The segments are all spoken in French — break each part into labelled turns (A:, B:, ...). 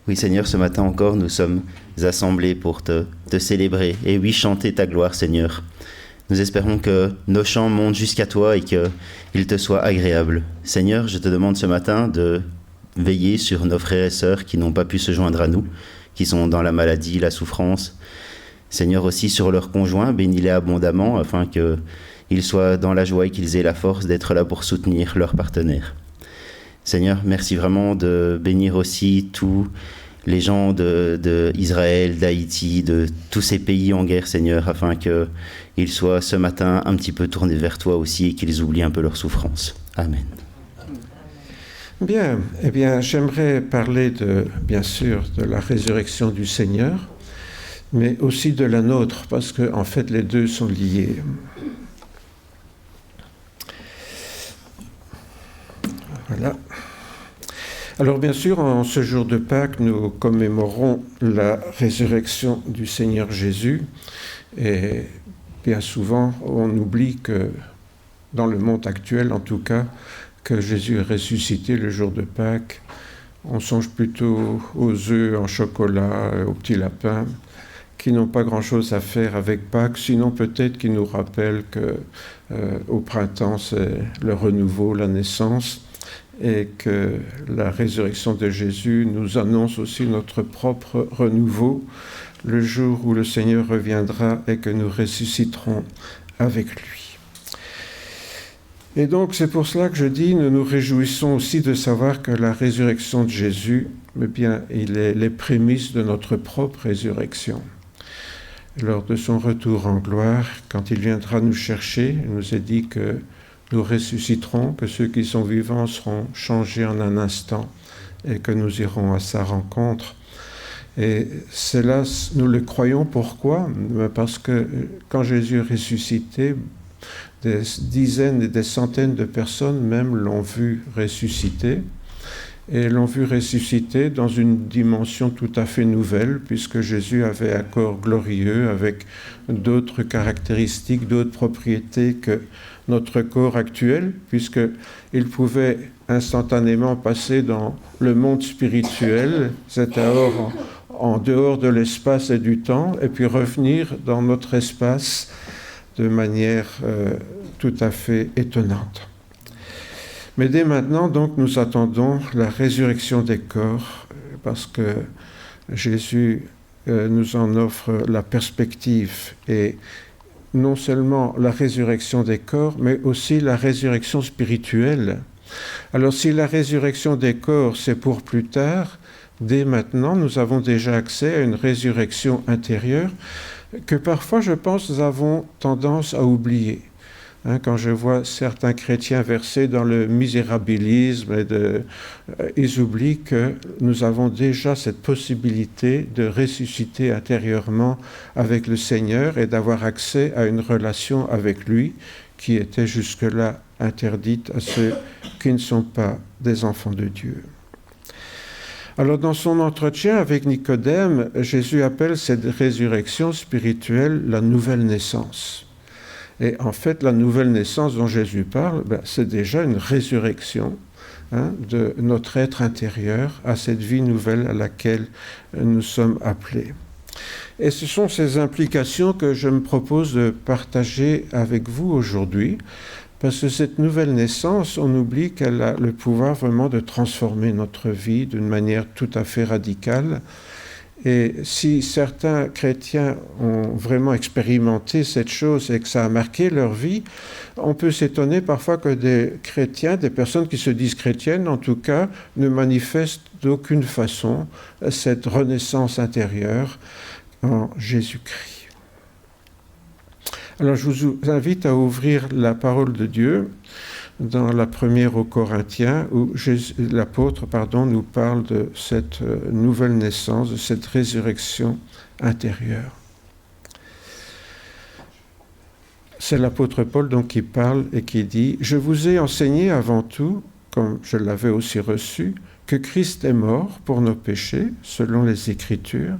A: Oui, Seigneur, ce matin encore, nous sommes assemblés pour te célébrer et oui, chanter ta gloire, Seigneur. Nous espérons que nos chants montent jusqu'à toi et qu'ils te soient agréables. Seigneur, je te demande ce matin de veiller sur nos frères et sœurs qui n'ont pas pu se joindre à nous, qui sont dans la maladie, la souffrance. Seigneur, aussi sur leurs conjoints, bénis-les abondamment afin qu'ils soient dans la joie et qu'ils aient la force d'être là pour soutenir leurs partenaires. Seigneur, merci vraiment de bénir aussi tous les gens d'Israël, d'Haïti, de tous ces pays en guerre, Seigneur, afin qu'ils soient ce matin un petit peu tournés vers toi aussi et qu'ils oublient un peu leur souffrance. Amen.
B: Bien, j'aimerais parler bien sûr, de la résurrection du Seigneur, mais aussi de la nôtre, parce qu'en fait, les deux sont liés. Voilà. Alors bien sûr, en ce jour de Pâques, nous commémorons la résurrection du Seigneur Jésus. Et bien souvent, on oublie que, dans le monde actuel en tout cas, que Jésus est ressuscité le jour de Pâques. On songe plutôt aux œufs en chocolat, aux petits lapins, qui n'ont pas grand-chose à faire avec Pâques, sinon peut-être qu'ils nous rappellent qu'au printemps, c'est le renouveau, la naissance, et que la résurrection de Jésus nous annonce aussi notre propre renouveau, le jour où le Seigneur reviendra et que nous ressusciterons avec lui. Et donc c'est pour cela que je dis, nous nous réjouissons aussi de savoir que la résurrection de Jésus, eh bien, il est les prémices de notre propre résurrection. Lors de son retour en gloire, quand il viendra nous chercher, il nous est dit que nous ressusciterons, que ceux qui sont vivants seront changés en un instant et que nous irons à sa rencontre. Et cela, nous le croyons. Pourquoi ? Parce que quand Jésus est ressuscité, des dizaines et des centaines de personnes même l'ont vu ressusciter. Et l'ont vu ressusciter dans une dimension tout à fait nouvelle, puisque Jésus avait un corps glorieux avec d'autres caractéristiques, d'autres propriétés que notre corps actuel, puisqu'il pouvait instantanément passer dans le monde spirituel, c'est-à-dire en dehors de l'espace et du temps, et puis revenir dans notre espace de manière tout à fait étonnante. Mais dès maintenant, donc, nous attendons la résurrection des corps, parce que Jésus nous en offre la perspective, et non seulement la résurrection des corps, mais aussi la résurrection spirituelle. Alors, si la résurrection des corps, c'est pour plus tard, dès maintenant, nous avons déjà accès à une résurrection intérieure que parfois, je pense, nous avons tendance à oublier. Quand je vois certains chrétiens versés dans le misérabilisme, ils oublient que nous avons déjà cette possibilité de ressusciter intérieurement avec le Seigneur et d'avoir accès à une relation avec lui qui était jusque-là interdite à ceux qui ne sont pas des enfants de Dieu. Alors, dans son entretien avec Nicodème, Jésus appelle cette résurrection spirituelle la nouvelle naissance. Et en fait, la nouvelle naissance dont Jésus parle, c'est déjà une résurrection de notre être intérieur à cette vie nouvelle à laquelle nous sommes appelés. Et ce sont ces implications que je me propose de partager avec vous aujourd'hui, parce que cette nouvelle naissance, on oublie qu'elle a le pouvoir vraiment de transformer notre vie d'une manière tout à fait radicale. Et si certains chrétiens ont vraiment expérimenté cette chose et que ça a marqué leur vie, on peut s'étonner parfois que des chrétiens, des personnes qui se disent chrétiennes en tout cas, ne manifestent d'aucune façon cette renaissance intérieure en Jésus-Christ. Alors je vous invite à ouvrir la parole de Dieu dans la première aux Corinthiens, où l'apôtre nous parle de cette nouvelle naissance, de cette résurrection intérieure. C'est l'apôtre Paul donc qui parle et qui dit « Je vous ai enseigné avant tout, comme je l'avais aussi reçu, que Christ est mort pour nos péchés, selon les Écritures,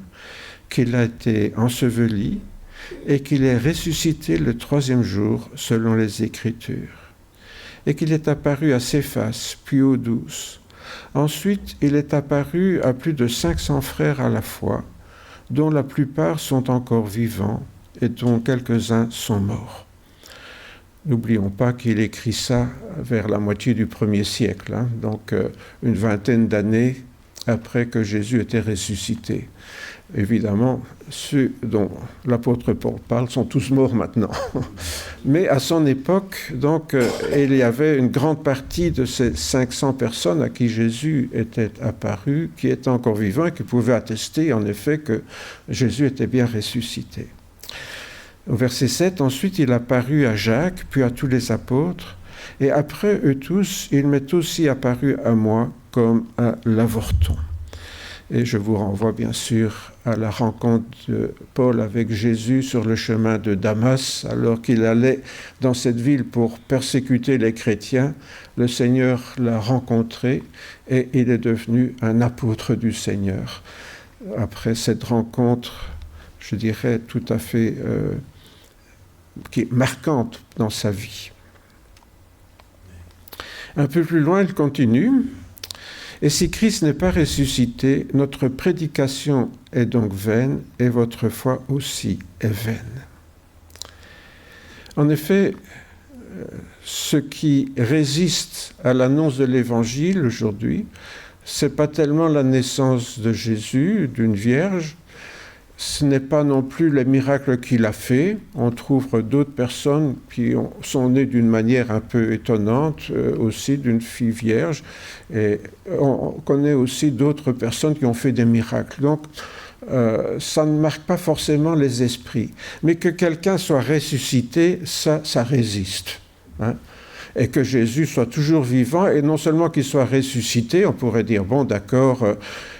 B: qu'il a été enseveli et qu'il est ressuscité le troisième jour, selon les Écritures. Et qu'il est apparu à Céphas, puis aux 12. Ensuite, il est apparu à plus de 500 frères à la fois, dont la plupart sont encore vivants et dont quelques-uns sont morts. N'oublions pas qu'il écrit ça vers la moitié du 1er siècle, donc une vingtaine d'années après que Jésus était ressuscité. Évidemment, ceux dont l'apôtre Paul parle sont tous morts maintenant. Mais à son époque, donc, il y avait une grande partie de ces 500 personnes à qui Jésus était apparu, qui étaient encore vivants et qui pouvaient attester en effet que Jésus était bien ressuscité. Au verset 7, ensuite, il apparut à Jacques, puis à tous les apôtres, et après eux tous, il m'est aussi apparu à moi comme à l'avorton. Et je vous renvoie bien sûr à la rencontre de Paul avec Jésus sur le chemin de Damas, alors qu'il allait dans cette ville pour persécuter les chrétiens. Le Seigneur l'a rencontré et il est devenu un apôtre du Seigneur. Après cette rencontre, je dirais tout à fait qui est marquante dans sa vie. Un peu plus loin, il continue. Et si Christ n'est pas ressuscité, notre prédication est donc vaine et votre foi aussi est vaine. En effet, ce qui résiste à l'annonce de l'Évangile aujourd'hui, ce n'est pas tellement la naissance de Jésus, d'une vierge, ce n'est pas non plus les miracles qu'il a fait. On trouve d'autres personnes qui sont nées d'une manière un peu étonnante, aussi d'une fille vierge. Et on connaît aussi d'autres personnes qui ont fait des miracles. Donc, ça ne marque pas forcément les esprits. Mais que quelqu'un soit ressuscité, ça résiste. Et que Jésus soit toujours vivant, et non seulement qu'il soit ressuscité, on pourrait dire, bon, d'accord,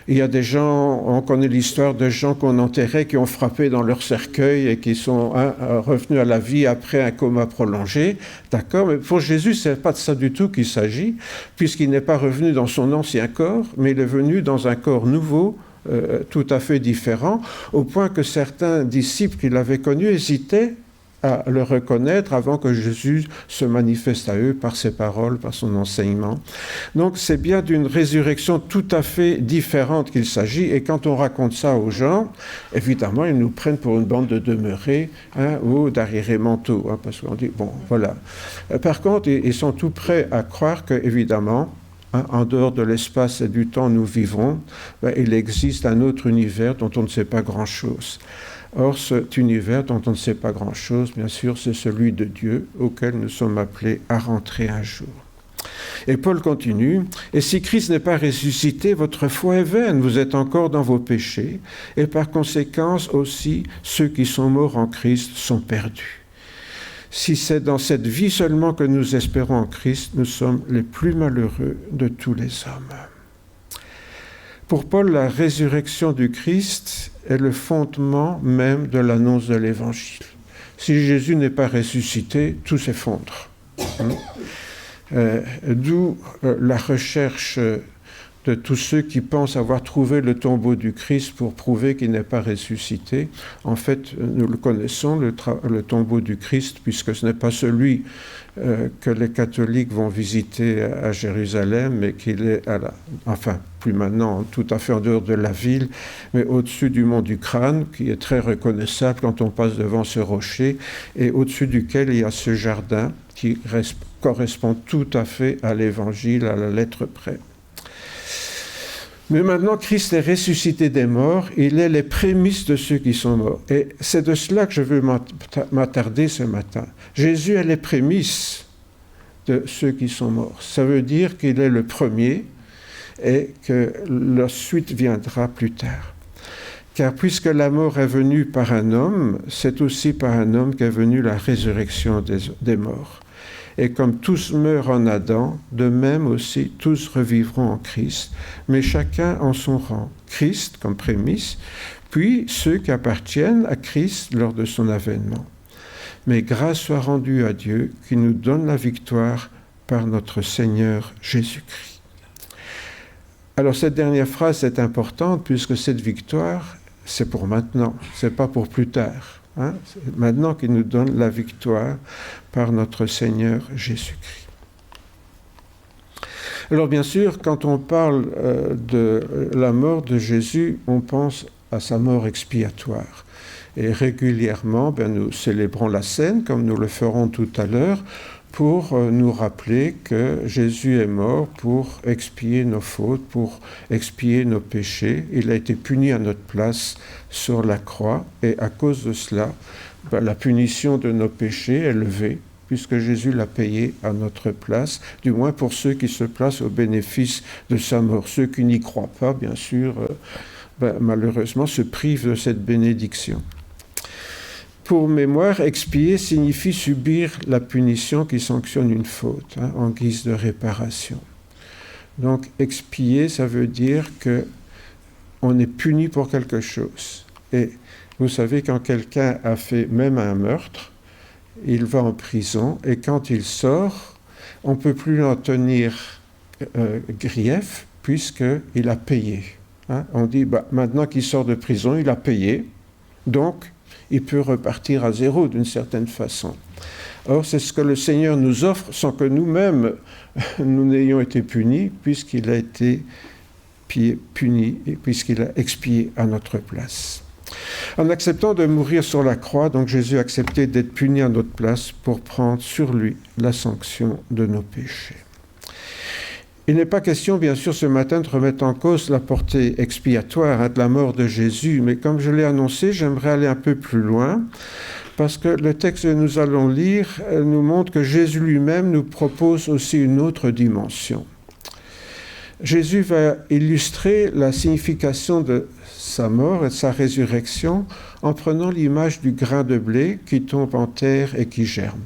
B: il y a des gens, on connaît l'histoire de gens qu'on enterrait, qui ont frappé dans leur cercueil et qui sont revenus à la vie après un coma prolongé, d'accord, mais pour Jésus, ce n'est pas de ça du tout qu'il s'agit, puisqu'il n'est pas revenu dans son ancien corps, mais il est venu dans un corps nouveau, tout à fait différent, au point que certains disciples qui l'avaient connu hésitaient à le reconnaître avant que Jésus se manifeste à eux par ses paroles, par son enseignement. Donc c'est bien d'une résurrection tout à fait différente qu'il s'agit, et quand on raconte ça aux gens, évidemment ils nous prennent pour une bande de demeurés ou d'arriérés mentaux, parce qu'on dit, bon, voilà. Par contre, ils sont tout prêts à croire que, évidemment, en dehors de l'espace et du temps où nous vivons, il existe un autre univers dont on ne sait pas grand-chose. Or, cet univers dont on ne sait pas grand-chose, bien sûr, c'est celui de Dieu, auquel nous sommes appelés à rentrer un jour. Et Paul continue, « Et si Christ n'est pas ressuscité, votre foi est vaine, vous êtes encore dans vos péchés, et par conséquent aussi, ceux qui sont morts en Christ sont perdus. Si c'est dans cette vie seulement que nous espérons en Christ, nous sommes les plus malheureux de tous les hommes. » Pour Paul, la résurrection du Christ est le fondement même de l'annonce de l'Évangile. Si Jésus n'est pas ressuscité, tout s'effondre. D'où la recherche de tous ceux qui pensent avoir trouvé le tombeau du Christ pour prouver qu'il n'est pas ressuscité. En fait, nous le connaissons, le tombeau du Christ, puisque ce n'est pas celui que les catholiques vont visiter à Jérusalem, mais qu'il est plus maintenant, tout à fait en dehors de la ville, mais au-dessus du mont du Crâne, qui est très reconnaissable quand on passe devant ce rocher, et au-dessus duquel il y a ce jardin qui correspond tout à fait à l'Évangile, à la lettre près. Mais maintenant, Christ est ressuscité des morts, il est les prémices de ceux qui sont morts. Et c'est de cela que je veux m'attarder ce matin. Jésus est les prémices de ceux qui sont morts. Ça veut dire qu'il est le premier et que la suite viendra plus tard. Car puisque la mort est venue par un homme, c'est aussi par un homme qu'est venue la résurrection des morts. Et comme tous meurent en Adam, de même aussi tous revivront en Christ, mais chacun en son rang. Christ comme prémisse, puis ceux qui appartiennent à Christ lors de son avènement. Mais grâce soit rendue à Dieu qui nous donne la victoire par notre Seigneur Jésus-Christ. Alors cette dernière phrase est importante puisque cette victoire, c'est pour maintenant, c'est pas pour plus tard. C'est maintenant qu'il nous donne la victoire par notre Seigneur Jésus-Christ. Alors bien sûr, quand on parle de la mort de Jésus, on pense à sa mort expiatoire. Et régulièrement, nous célébrons la scène, comme nous le ferons tout à l'heure, pour nous rappeler que Jésus est mort pour expier nos fautes, pour expier nos péchés. Il a été puni à notre place sur la croix, et à cause de cela, la punition de nos péchés est levée, puisque Jésus l'a payé à notre place, du moins pour ceux qui se placent au bénéfice de sa mort. Ceux qui n'y croient pas, bien sûr, malheureusement, se privent de cette bénédiction. Pour mémoire, expier signifie subir la punition qui sanctionne une faute, en guise de réparation. Donc, expier, ça veut dire qu'on est puni pour quelque chose. Et vous savez, quand quelqu'un a fait même un meurtre, il va en prison, et quand il sort, on ne peut plus en tenir grief, puisqu'il a payé. On dit, maintenant qu'il sort de prison, il a payé, donc il peut repartir à zéro d'une certaine façon. Or, c'est ce que le Seigneur nous offre sans que nous-mêmes, nous n'ayons été punis, puisqu'il a été puni et puisqu'il a expié à notre place. En acceptant de mourir sur la croix, donc Jésus a accepté d'être puni à notre place pour prendre sur lui la sanction de nos péchés. Il n'est pas question, bien sûr, ce matin de remettre en cause la portée expiatoire de la mort de Jésus, mais comme je l'ai annoncé, j'aimerais aller un peu plus loin, parce que le texte que nous allons lire nous montre que Jésus lui-même nous propose aussi une autre dimension. Jésus va illustrer la signification de sa mort et de sa résurrection en prenant l'image du grain de blé qui tombe en terre et qui germe.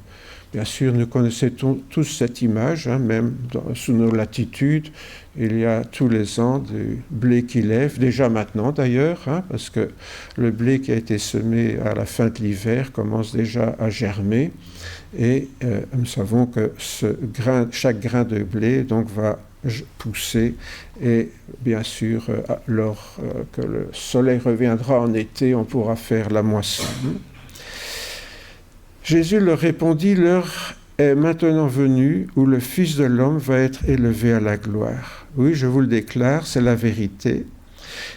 B: Bien sûr, nous connaissons tous cette image, même sous nos latitudes. Il y a tous les ans du blé qui lève, déjà maintenant d'ailleurs, parce que le blé qui a été semé à la fin de l'hiver commence déjà à germer. Et nous savons que chaque grain de blé donc, va pousser, et bien sûr, lors que le soleil reviendra en été, on pourra faire la moisson. Jésus leur répondit, l'heure est maintenant venue où le Fils de l'homme va être élevé à la gloire. Oui, je vous le déclare, c'est la vérité.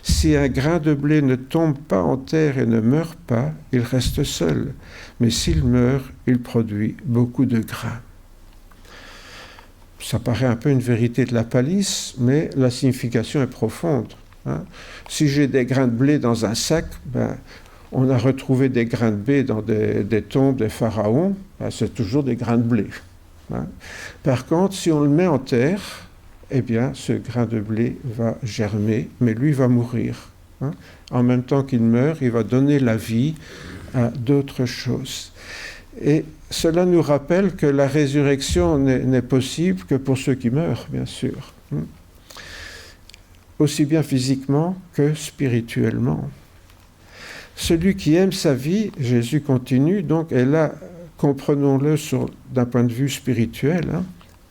B: Si un grain de blé ne tombe pas en terre et ne meurt pas, il reste seul. Mais s'il meurt, il produit beaucoup de grains. Ça paraît un peu une vérité de la palisse, mais la signification est profonde. Si j'ai des grains de blé dans un sac, on a retrouvé des grains de blé dans des tombes des pharaons, c'est toujours des grains de blé. Par contre, si on le met en terre, eh bien, ce grain de blé va germer, mais lui va mourir. En même temps qu'il meurt, il va donner la vie à d'autres choses. Et cela nous rappelle que la résurrection n'est possible que pour ceux qui meurent, bien sûr. Aussi bien physiquement que spirituellement. Celui qui aime sa vie, Jésus continue, donc, et là, comprenons-le d'un point de vue spirituel,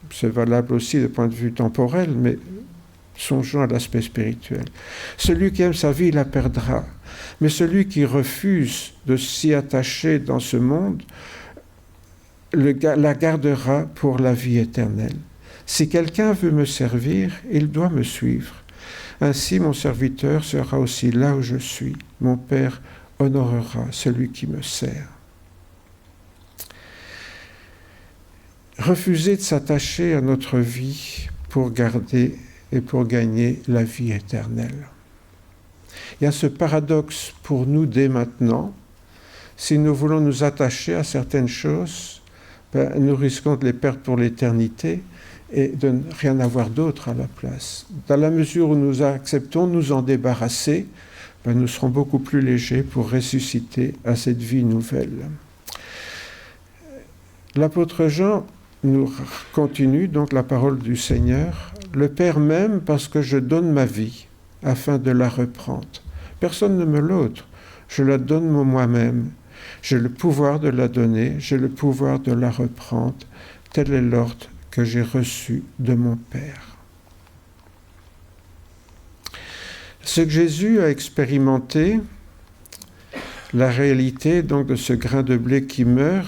B: c'est valable aussi d'un point de vue temporel, mais songeons à l'aspect spirituel. Celui qui aime sa vie, il la perdra. Mais celui qui refuse de s'y attacher dans ce monde, la gardera pour la vie éternelle. Si quelqu'un veut me servir, il doit me suivre. Ainsi, mon serviteur sera aussi là où je suis. Mon Père honorera celui qui me sert. Refuser de s'attacher à notre vie pour garder et pour gagner la vie éternelle. Il y a ce paradoxe pour nous dès maintenant. Si nous voulons nous attacher à certaines choses, nous risquons de les perdre pour l'éternité et de ne rien avoir d'autre à la place. Dans la mesure où nous acceptons de nous en débarrasser, nous serons beaucoup plus légers pour ressusciter à cette vie nouvelle. L'apôtre Jean nous continue donc la parole du Seigneur. Le Père m'aime parce que je donne ma vie afin de la reprendre. Personne ne me l'ôte, je la donne moi-même. J'ai le pouvoir de la donner, j'ai le pouvoir de la reprendre. Tel est l'ordre que j'ai reçu de mon Père. Ce que Jésus a expérimenté, la réalité donc de ce grain de blé qui meurt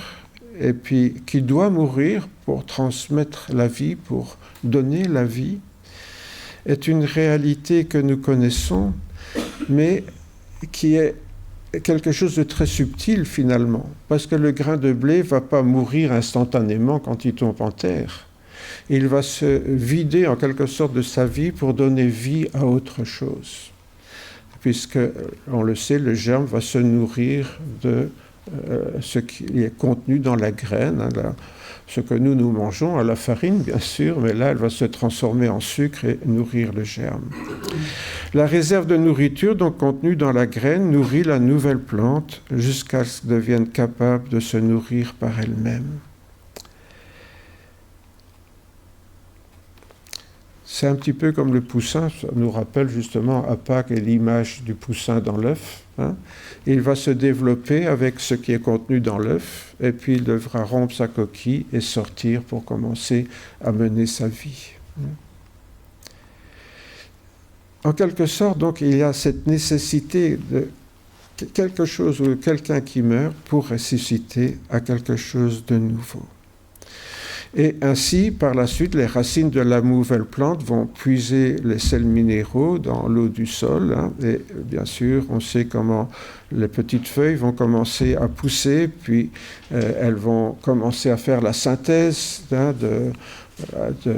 B: et puis qui doit mourir pour transmettre la vie, pour donner la vie, est une réalité que nous connaissons, mais qui est quelque chose de très subtil finalement, parce que le grain de blé ne va pas mourir instantanément quand il tombe en terre. Il va se vider en quelque sorte de sa vie pour donner vie à autre chose. Puisque, on le sait, le germe va se nourrir de ce qui est contenu dans la graine, hein, ce que nous mangeons, à la farine bien sûr, mais là elle va se transformer en sucre et nourrir le germe. La réserve de nourriture donc contenue dans la graine nourrit la nouvelle plante jusqu'à ce qu'elle devienne capable de se nourrir par elle-même. C'est un petit peu comme le poussin, ça nous rappelle justement à Pâques l'image du poussin dans l'œuf. Hein. Il va se développer avec ce qui est contenu dans l'œuf, et puis il devra rompre sa coquille et sortir pour commencer à mener sa vie. En quelque sorte, donc, il y a cette nécessité de quelque chose ou quelqu'un qui meurt pour ressusciter à quelque chose de nouveau. Et ainsi, par la suite, les racines de la nouvelle plante vont puiser les sels minéraux dans l'eau du sol. Hein, et bien sûr, on sait comment les petites feuilles vont commencer à pousser, puis elles vont commencer à faire la synthèse hein, vous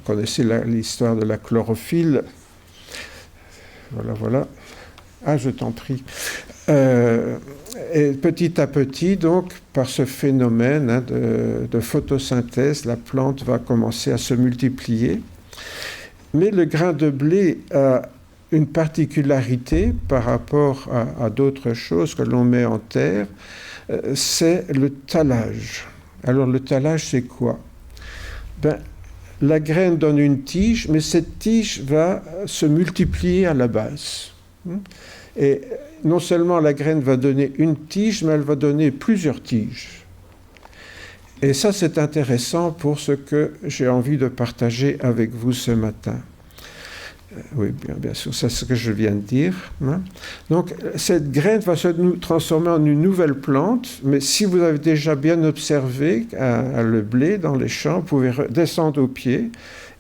B: connaissez l'histoire de la chlorophylle. Voilà. Ah, je t'en prie. Et petit à petit, donc, par ce phénomène hein, de photosynthèse, la plante va commencer à se multiplier. Mais le grain de blé a une particularité par rapport à d'autres choses que l'on met en terre, c'est le tallage. Alors, le tallage, c'est quoi? La graine donne une tige, mais cette tige va se multiplier à la base. Et non seulement la graine va donner une tige, mais elle va donner plusieurs tiges. Et ça, c'est intéressant pour ce que j'ai envie de partager avec vous ce matin. Oui, bien sûr, c'est ce que je viens de dire. Hein. Donc, cette graine va se transformer en une nouvelle plante, mais si vous avez déjà bien observé le blé dans les champs, vous pouvez descendre au pied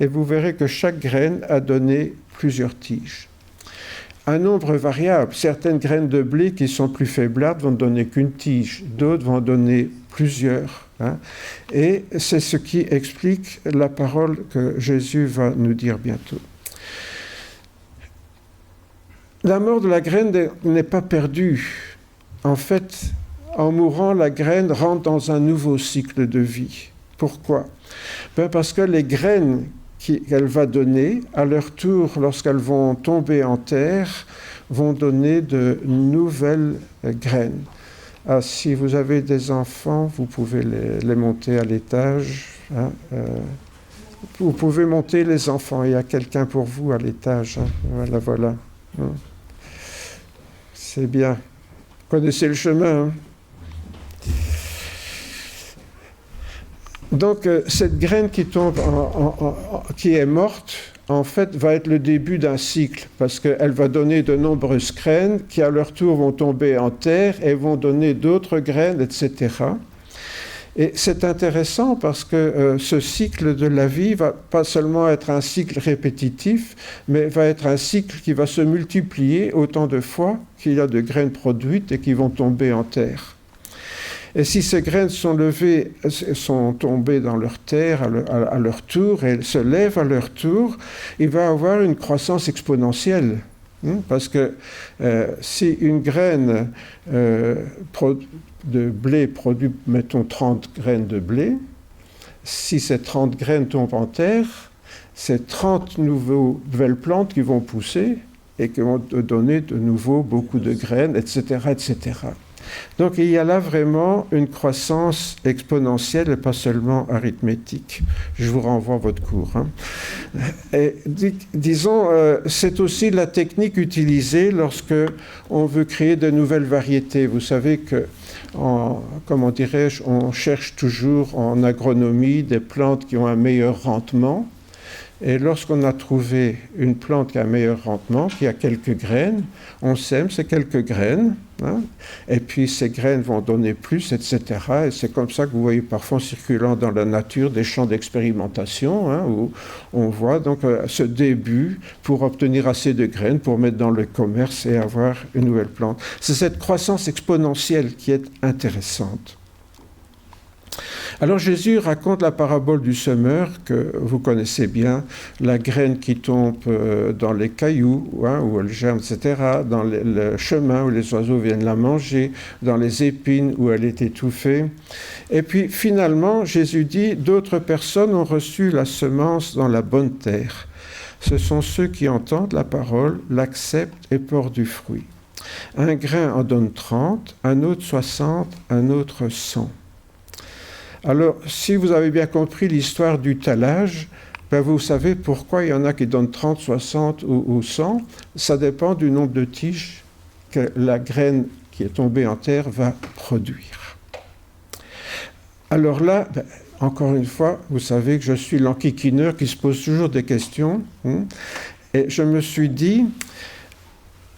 B: et vous verrez que chaque graine a donné plusieurs tiges. Un nombre variable. Certaines graines de blé qui sont plus faiblardes vont donner qu'une tige, d'autres vont donner plusieurs. Hein. Et c'est ce qui explique la parole que Jésus va nous dire bientôt. La mort de la graine n'est pas perdue. En fait, en mourant, la graine rentre dans un nouveau cycle de vie. Pourquoi? Parce que les graines qu'elle va donner, à leur tour, lorsqu'elles vont tomber en terre, vont donner de nouvelles graines. Ah, si vous avez des enfants, vous pouvez les monter à l'étage. Hein, vous pouvez monter les enfants. Il y a quelqu'un pour vous à l'étage. Hein, voilà. C'est bien. Vous connaissez le chemin. Hein? Donc, cette graine qui tombe, qui est morte, en fait, va être le début d'un cycle, parce qu'elle va donner de nombreuses graines qui, à leur tour, vont tomber en terre et vont donner d'autres graines, etc. Et c'est intéressant parce que ce cycle de la vie va pas seulement être un cycle répétitif, mais va être un cycle qui va se multiplier autant de fois qu'il y a de graines produites et qui vont tomber en terre. Et si ces graines sont tombées dans leur terre à leur tour, et elles se lèvent à leur tour, il va y avoir une croissance exponentielle. Parce que si une graine de blé produit, mettons, 30 graines de blé, si ces 30 graines tombent en terre, c'est 30 nouvelles plantes qui vont pousser et qui vont donner de nouveau beaucoup de graines, etc., etc. Donc il y a là vraiment une croissance exponentielle et pas seulement arithmétique. Je vous renvoie à votre cours. Hein. Et, disons, c'est aussi la technique utilisée lorsque on veut créer de nouvelles variétés. Vous savez que, comment dirais-je, on cherche toujours en agronomie des plantes qui ont un meilleur rendement. Et lorsqu'on a trouvé une plante qui a un meilleur rendement, qui a quelques graines, on sème ces quelques graines. hein, et puis ces graines vont donner plus, etc. Et c'est comme ça que vous voyez parfois en circulant dans la nature des champs d'expérimentation, hein, où on voit donc ce début pour obtenir assez de graines pour mettre dans le commerce et avoir une nouvelle plante. C'est cette croissance exponentielle qui est intéressante. Alors Jésus raconte la parabole du semeur que vous connaissez bien, la graine qui tombe dans les cailloux, hein, où elle germe, etc., dans le chemin où les oiseaux viennent la manger, dans les épines où elle est étouffée. Et puis finalement, Jésus dit, d'autres personnes ont reçu la semence dans la bonne terre. Ce sont ceux qui entendent la parole, l'acceptent et portent du fruit. Un grain en donne 30, un autre 60, un autre 100. Alors, si vous avez bien compris l'histoire du talage, ben vous savez pourquoi il y en a qui donnent 30, 60 ou 100. Ça dépend du nombre de tiges que la graine qui est tombée en terre va produire. Alors là, ben, encore une fois, vous savez que je suis l'enquiquineur qui se pose toujours des questions. Et je me suis dit,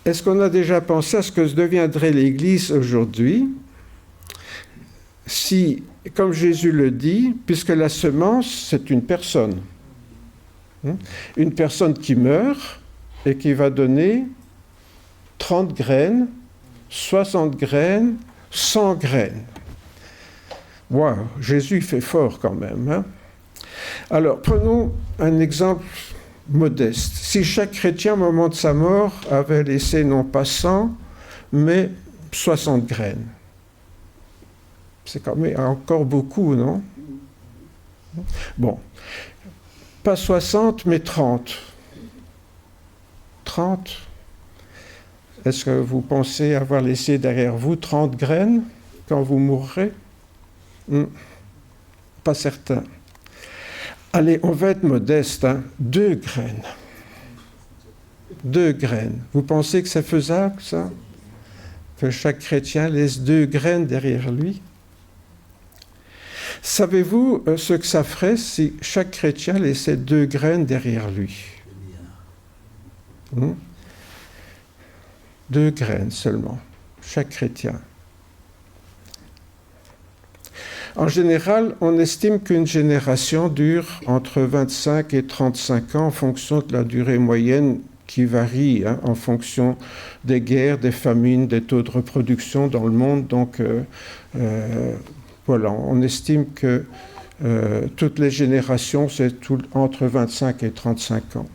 B: est-ce qu'on a déjà pensé à ce que deviendrait l'Église aujourd'hui si, comme Jésus le dit, puisque la semence, c'est une personne qui meurt et qui va donner 30 graines, 60 graines, 100 graines. Waouh, Jésus fait fort quand même. Hein? Alors, prenons un exemple modeste. Si chaque chrétien, au moment de sa mort, avait laissé non pas 100, mais 60 graines, c'est quand même encore beaucoup, non? Bon, pas 60, mais 30. 30. Est-ce que vous pensez avoir laissé derrière vous 30 graines quand vous mourrez? Pas certain. Allez, on va être modeste, hein? 2 graines. 2 graines. Vous pensez que c'est faisable, ça? Que chaque chrétien laisse 2 graines derrière lui? Savez-vous ce que ça ferait si chaque chrétien laissait 2 graines derrière lui? 2 graines seulement, chaque chrétien. En général, on estime qu'une génération dure entre 25 et 35 ans en fonction de la durée moyenne qui varie en fonction des guerres, des famines, des taux de reproduction dans le monde. Donc, voilà, on estime que toutes les générations, c'est entre 25 et 35 ans.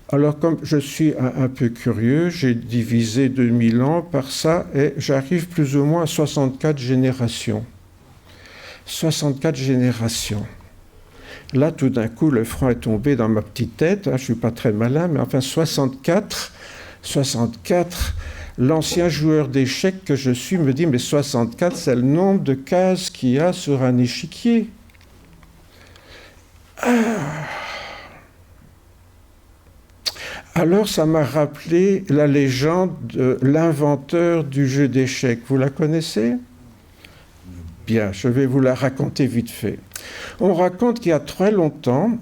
B: Alors, comme je suis un peu curieux, j'ai divisé 2000 ans par ça et j'arrive plus ou moins à 64 générations. 64 générations. Là, tout d'un coup, le franc est tombé dans ma petite tête. Je ne suis pas très malin, mais enfin, 64, l'ancien joueur d'échecs que je suis me dit, mais 64, c'est le nombre de cases qu'il y a sur un échiquier. Alors, ça m'a rappelé la légende de l'inventeur du jeu d'échecs. Vous la connaissez ? Bien, je vais vous la raconter vite fait. On raconte qu'il y a très longtemps,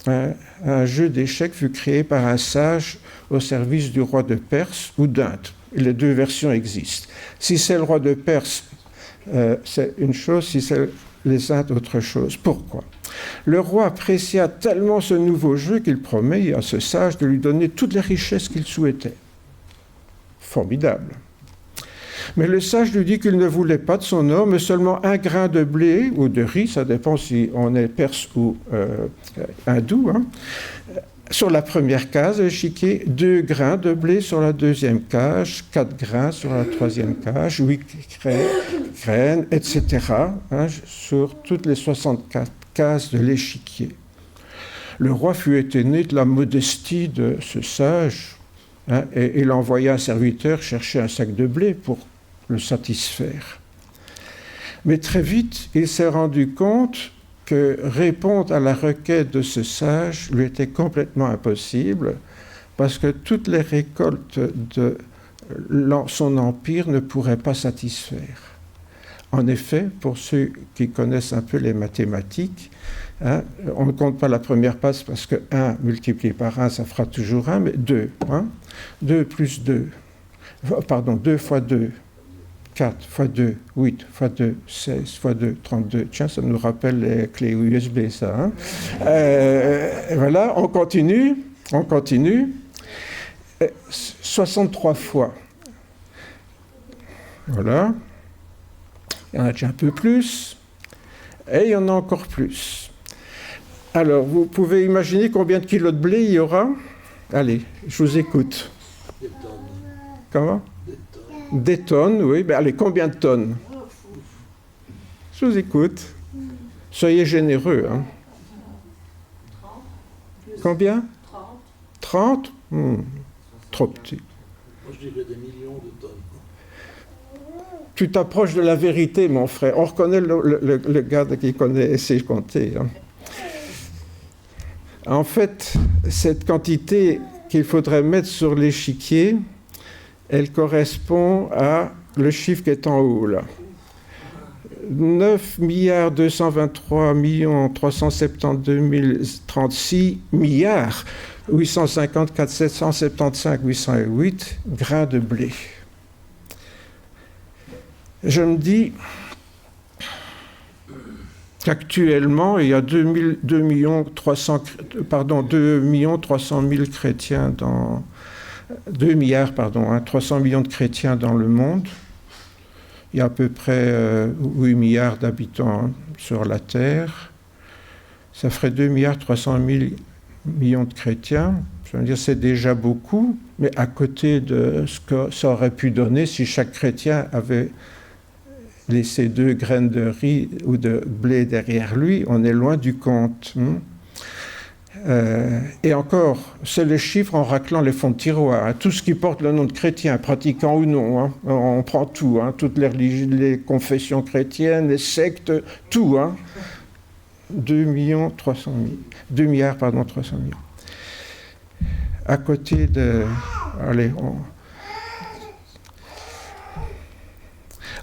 B: un jeu d'échecs fut créé par un sage au service du roi de Perse ou d'Inde. Les 2 versions existent. Si c'est le roi de Perse, c'est une chose, si c'est les Indes, autre chose. Pourquoi ? Le roi apprécia tellement ce nouveau jeu qu'il promet à ce sage de lui donner toutes les richesses qu'il souhaitait. Formidable. Mais le sage lui dit qu'il ne voulait pas de son or, mais seulement 1 grain de blé ou de riz, ça dépend si on est perse ou hindou, sur la première case de l'échiquier, 2 grains de blé sur la deuxième cage, 4 grains sur la troisième cage, 8 graines, etc., sur toutes les 64 cases de l'échiquier. Le roi fut étonné de la modestie de ce sage, et il envoya un serviteur chercher un sac de blé pour le satisfaire. Mais très vite, il s'est rendu compte que répondre à la requête de ce sage lui était complètement impossible, parce que toutes les récoltes de son empire ne pourraient pas satisfaire. En effet, pour ceux qui connaissent un peu les mathématiques, on ne compte pas la première passe parce que 1 multiplié par 1, ça fera toujours 1, mais 2. 2 plus 2. Pardon, 2 fois 2. 4 x 2, 8 x 2, 16 x 2, 32. Tiens, ça nous rappelle les clés USB, ça. Hein. Voilà, on continue. 63 fois. Voilà. Il y en a déjà un peu plus. Et il y en a encore plus. Alors, vous pouvez imaginer combien de kilos de blé il y aura? Allez, je vous écoute.
C: Des tonnes.
B: Comment?
C: Des tonnes.
B: Des tonnes, oui. Ben, allez, combien de tonnes? Je vous écoute. Soyez généreux. Hein.
D: 30.
B: Combien?
D: 30.
B: 30 Trop petit.
C: Moi, je dirais des millions de tonnes.
B: Tu t'approches de la vérité, mon frère. On reconnaît le gars qui connaît sait compter. Hein. En fait, cette quantité qu'il faudrait mettre sur l'échiquier, elle correspond à le chiffre qui est en haut, là. 9 223 372 036 milliards 854 775 808 grains de blé. Je me dis qu'actuellement, il y a 2 300 000 chrétiens dans 2 milliards, 300 millions de chrétiens dans le monde. Il y a à peu près 8 milliards d'habitants sur la Terre. Ça ferait 2 300 millions de chrétiens. Je veux dire, c'est déjà beaucoup, mais à côté de ce que ça aurait pu donner si chaque chrétien avait laissé 2 graines de riz ou de blé derrière lui, on est loin du compte. Et encore, c'est le chiffre en raclant les fonds de tiroir. Hein. Tout ce qui porte le nom de chrétien, pratiquant ou non, hein. On prend tout, hein. Toutes les religions, les confessions chrétiennes, les sectes, tout. Hein. 2 milliards 300 millions. À côté de... Allez,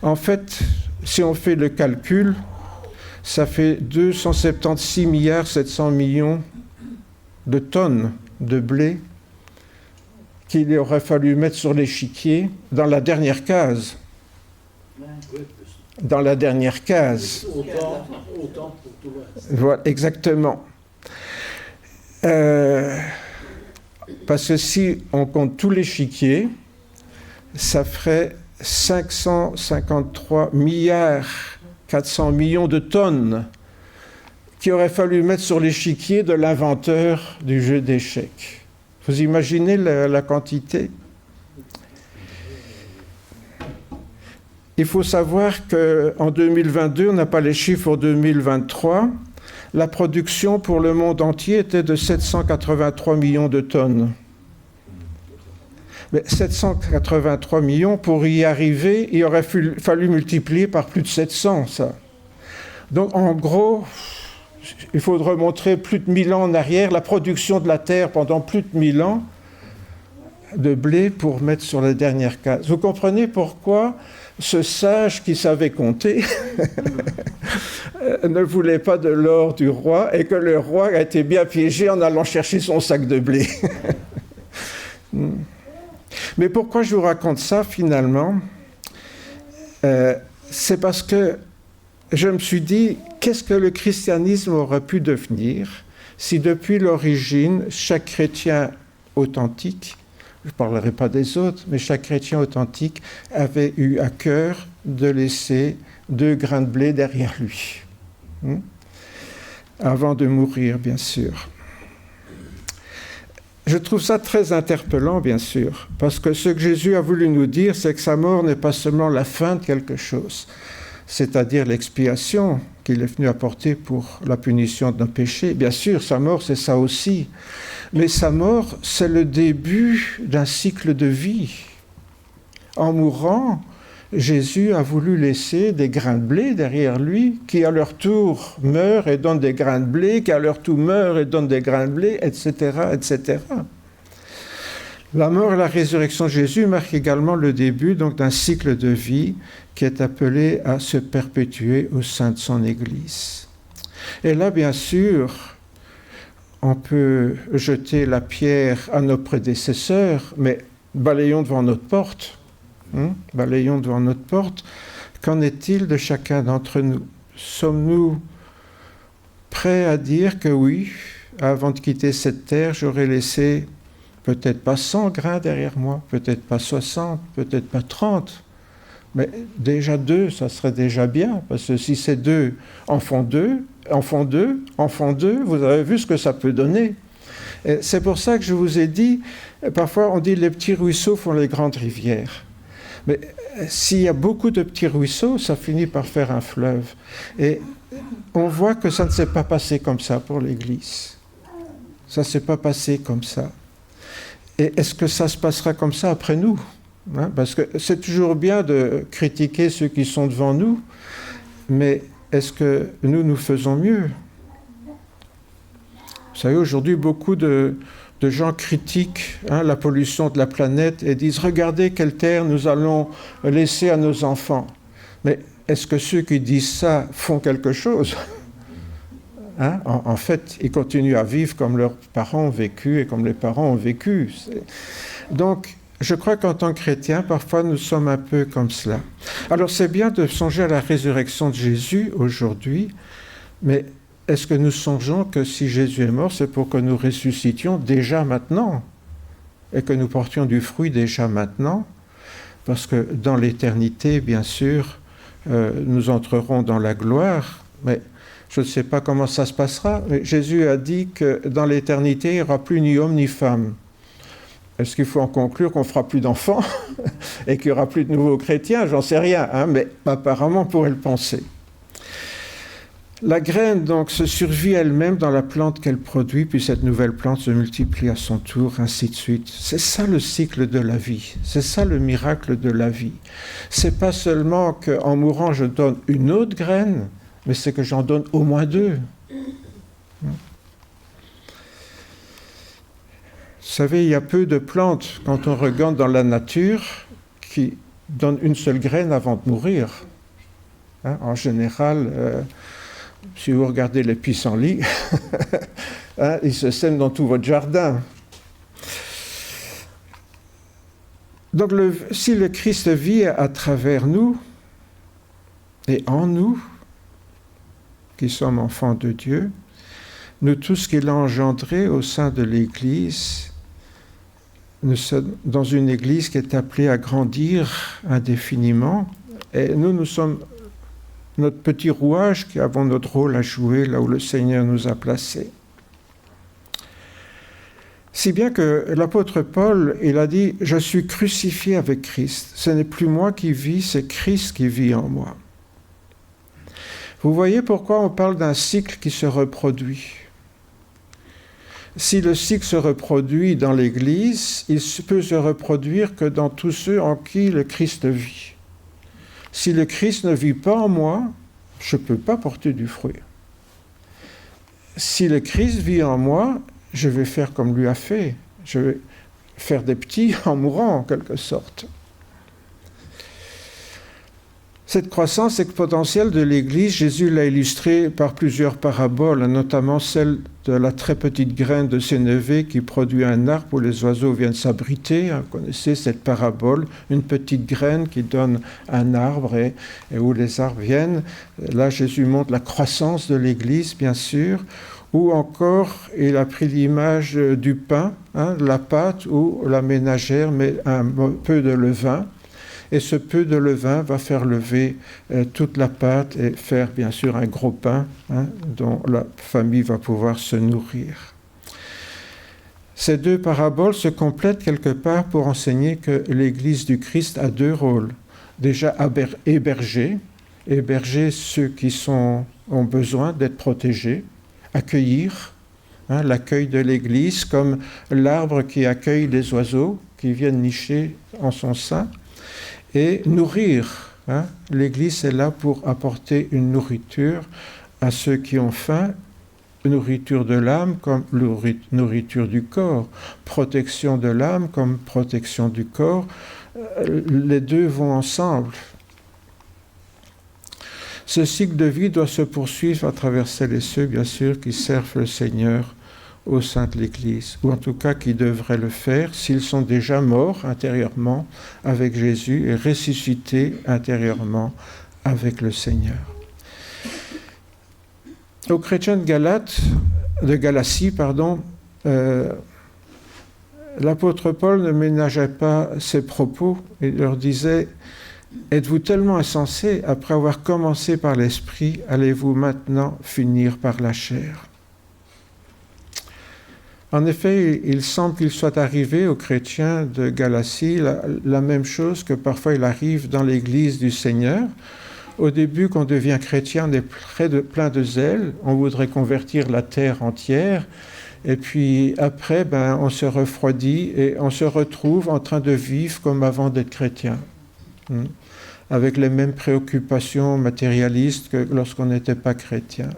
B: En fait, si on fait le calcul, ça fait 276 milliards 700 millions de tonnes de blé qu'il aurait fallu mettre sur l'échiquier dans la dernière case. Dans la dernière case.
C: Autant pour tout le reste.
B: Voilà, exactement. Parce que si on compte tout l'échiquier, ça ferait 553 milliards 400 millions de tonnes qu'il aurait fallu mettre sur l'échiquier de l'inventeur du jeu d'échecs. Vous imaginez la quantité? Il faut savoir qu'en 2022, on n'a pas les chiffres pour 2023, la production pour le monde entier était de 783 millions de tonnes. Mais 783 millions, pour y arriver, il aurait fallu multiplier par plus de 700, ça. Donc, en gros, il faudrait montrer plus de 1000 ans en arrière, la production de la terre pendant plus de 1000 ans de blé pour mettre sur la dernière case. Vous comprenez pourquoi ce sage qui savait compter ne voulait pas de l'or du roi et que le roi a été bien piégé en allant chercher son sac de blé. Mais pourquoi je vous raconte ça finalement? C'est parce que je me suis dit, qu'est-ce que le christianisme aurait pu devenir si depuis l'origine, chaque chrétien authentique, je ne parlerai pas des autres, mais chaque chrétien authentique avait eu à cœur de laisser 2 grains de blé derrière lui, avant de mourir, bien sûr. Je trouve ça très interpellant, bien sûr, parce que ce que Jésus a voulu nous dire, c'est que sa mort n'est pas seulement la fin de quelque chose, c'est-à-dire l'expiation qu'il est venu apporter pour la punition de nos péchés. Bien sûr, sa mort, c'est ça aussi. Mais sa mort, c'est le début d'un cycle de vie. En mourant, Jésus a voulu laisser des grains de blé derrière lui, qui à leur tour meurent et donnent des grains de blé, qui à leur tour meurent et donnent des grains de blé, etc., etc. La mort et la résurrection de Jésus marquent également le début donc, d'un cycle de vie qui est appelé à se perpétuer au sein de son Église. Et là, bien sûr, on peut jeter la pierre à nos prédécesseurs, mais balayons devant notre porte. balayons devant notre porte. Qu'en est-il de chacun d'entre nous? Sommes-nous prêts à dire que oui, avant de quitter cette terre, j'aurais laissé peut-être pas 100 grains derrière moi, peut-être pas 60, peut-être pas 30, mais déjà 2, ça serait déjà bien, parce que si c'est 2, en font 2, en font 2, en font 2, vous avez vu ce que ça peut donner. Et c'est pour ça que je vous ai dit, parfois on dit les petits ruisseaux font les grandes rivières. Mais s'il y a beaucoup de petits ruisseaux, ça finit par faire un fleuve. Et on voit que ça ne s'est pas passé comme ça pour l'Église. Ça ne s'est pas passé comme ça. Et est-ce que ça se passera comme ça après nous? Parce que c'est toujours bien de critiquer ceux qui sont devant nous, mais est-ce que nous faisons mieux? Vous savez, aujourd'hui, beaucoup de gens critiquent la pollution de la planète et disent « Regardez quelle terre nous allons laisser à nos enfants ». Mais est-ce que ceux qui disent ça font quelque chose? En fait, ils continuent à vivre comme leurs parents ont vécu et comme les parents ont vécu. Donc, je crois qu'en tant que chrétiens, parfois nous sommes un peu comme cela. Alors c'est bien de songer à la résurrection de Jésus aujourd'hui, mais est-ce que nous songeons que si Jésus est mort, c'est pour que nous ressuscitions déjà maintenant et que nous portions du fruit déjà maintenant? Parce que dans l'éternité, bien sûr, nous entrerons dans la gloire, mais je ne sais pas comment ça se passera, mais Jésus a dit que dans l'éternité, il n'y aura plus ni homme ni femme. Est-ce qu'il faut en conclure qu'on ne fera plus d'enfants et qu'il n'y aura plus de nouveaux chrétiens? J'en sais rien, mais apparemment on pourrait le penser. La graine, donc, se survit elle-même dans la plante qu'elle produit, puis cette nouvelle plante se multiplie à son tour, ainsi de suite. C'est ça le cycle de la vie. C'est ça le miracle de la vie. C'est pas seulement qu'en mourant, je donne une autre graine, mais c'est que j'en donne au moins 2. Vous savez, il y a peu de plantes, quand on regarde dans la nature, qui donnent une seule graine avant de mourir. En général, si vous regardez les pissenlits, ils se sèment dans tout votre jardin. Donc, si le Christ vit à travers nous et en nous, qui sommes enfants de Dieu, nous tous qu'il a engendrés au sein de l'Église, nous sommes dans une Église qui est appelée à grandir indéfiniment, et nous sommes notre petit rouage qui avons notre rôle à jouer là où le Seigneur nous a placés. Si bien que l'apôtre Paul, il a dit « Je suis crucifié avec Christ. Ce n'est plus moi qui vis, c'est Christ qui vit en moi. » Vous voyez pourquoi on parle d'un cycle qui se reproduit. Si le cycle se reproduit dans l'Église, il peut se reproduire que dans tous ceux en qui le Christ vit. Si le Christ ne vit pas en moi, je ne peux pas porter du fruit. Si le Christ vit en moi, je vais faire comme lui a fait. Je vais faire des petits en mourant, en quelque sorte. Cette croissance exponentielle de l'Église, Jésus l'a illustrée par plusieurs paraboles, notamment celle de la très petite graine de sénévé qui produit un arbre où les oiseaux viennent s'abriter. Vous connaissez cette parabole, une petite graine qui donne un arbre et où les arbres viennent. Là, Jésus montre la croissance de l'Église, bien sûr. Ou encore, il a pris l'image du pain, de la pâte, où la ménagère met un peu de levain. Et ce peu de levain va faire lever toute la pâte et faire bien sûr un gros pain dont la famille va pouvoir se nourrir. Ces deux paraboles se complètent quelque part pour enseigner que l'Église du Christ a 2 rôles. Déjà héberger ceux qui ont besoin d'être protégés, accueillir, l'accueil de l'Église comme l'arbre qui accueille les oiseaux qui viennent nicher en son sein. Et nourrir. L'Église est là pour apporter une nourriture à ceux qui ont faim, nourriture de l'âme comme nourriture du corps, protection de l'âme comme protection du corps. Les deux vont ensemble. Ce cycle de vie doit se poursuivre à travers celles et ceux, bien sûr, qui servent le Seigneur au sein de l'Église, ou en tout cas qui devraient le faire s'ils sont déjà morts intérieurement avec Jésus et ressuscités intérieurement avec le Seigneur. Aux chrétiens de Galatie, l'apôtre Paul ne ménageait pas ses propos et leur disait « Êtes-vous tellement insensés, après avoir commencé par l'esprit, allez-vous maintenant finir par la chair ?» En effet, il semble qu'il soit arrivé aux chrétiens de Galatie la même chose que parfois il arrive dans l'Église du Seigneur. Au début, quand on devient chrétien, on est plein de zèle, on voudrait convertir la terre entière, et puis après, on se refroidit et on se retrouve en train de vivre comme avant d'être chrétien, avec les mêmes préoccupations matérialistes que lorsqu'on n'était pas chrétien.